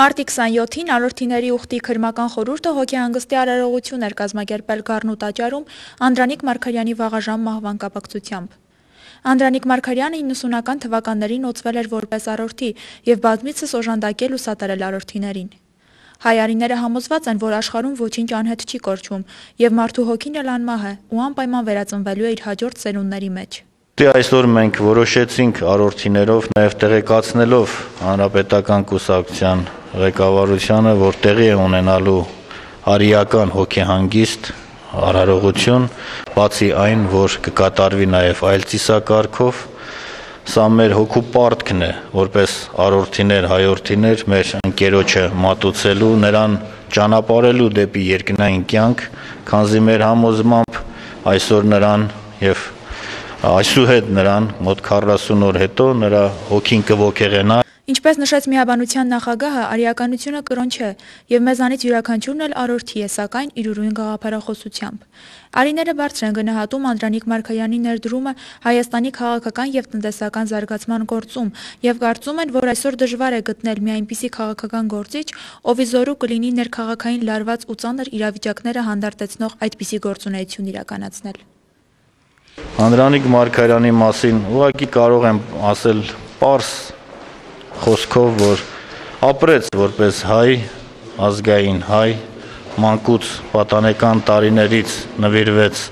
Մարտի 27-ին Արորթիների ուխտի քրմական խորհուրդը հոգեհանգստի արարողություն էր կազմակերպել Գառնու տաճարում Անդրանիկ Մարգարյանի վաղաժամ մահվան կապակցությամբ։ Անդրանիկ Մարգարյանը 90-ական թվականներին օծվել էր որպես արորթի եւ բազմիցս օժանդակել ու սատարել արորթիներին։ Հայարիները համոզված են, որ աշխարհում ոչինչ անհետ չի կորչում եւ մարդու հոգին էլ անմահ է ու անպայման վերածնվելու է իր հաջորդ սերունդների մեջ։ Այսօր մենք որոշեցինք արորթիներով նաև տեղեկացնելով Հանրապետական կուսակցության ղեկավարությանը, որ տեղի է ունենալու արիական հոգեհանգիստ արարողություն, բացի այն, որ կկատարվի նաև այլ ծիսակարգով, սա մեր հոգու պարտքն է, որպես արորթիներ, հայորդիներ, մեր ընկերոջը մատուցելու, նրան ճանապարհելու դեպի երկնային կյանք, քանզի մեր համոզմամբ այսօր նրան եւ այսուհետ նրան մոտ 40 օր հետո նրա հոգին կողքեղենա։ Ինչպես նշեց Միաբանության նախագահը, արիականությունը կրոն չէ եւ մեզանից յուրաքանչյուրն էլ արորթի է, սակայն իր ուրույն գաղափարախոսությամբ։ Արիները բարձր են գնահատում Անդրանիկ Մարգարյանի ներդրումը Հայաստանի քաղաքական եւ տնտեսական զարգացման գործում եւ կարծում են, որ այսօր դժվար է գտնել մի այնպիսի քաղաքական գործիչ, ովի զորու կլինի ներքաղաքային լարված ու ծանր իրավիճակները հանդարտեցնող այդպիսի գործունեություն իրականացնել։ Անդրանիկ Մարգարյանի մասին ուղղակի կարող եմ ասել պարզ խոսքով, որ ապրեց որպես հայ, ազգային հայ, մանկուց պատանեկան տարիներից նվիրվեց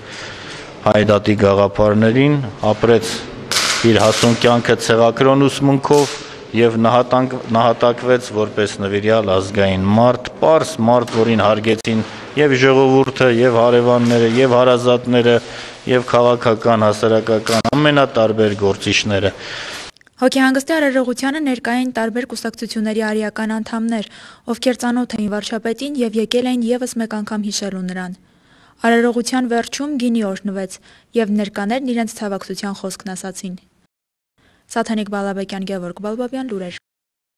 հայ դատի գաղափարներին, ապրեց իր հասուն կյանքը ցեղակրոն ուսմունքով եւ նահատակվեց որպես նվիրյալ ազգային մարդ, պարզ մարդ, որին հարգեցին եւ ժողովուրդը, եւ հարևանները, եւ հարազատները, եւ քաղաքական, հասարակական ամենատարբեր գործիչները։ Հոգեհանգստի արարողությանը ներկայ էին տարբեր կուսակցությունների արիական անդամներ, ովքեր ծանոթ էին վարչապետին եւ եկել էին եւս մեկ անգամ հիշելու նրան։ Արարողության վերջում գինի օրհնվեց եւ ներկաներն իրենց ցավակցության խոսքն ասացին։ Սաթանիկ Բալաբեկյան, Գևորգ Բալբաբյան, լուրեր։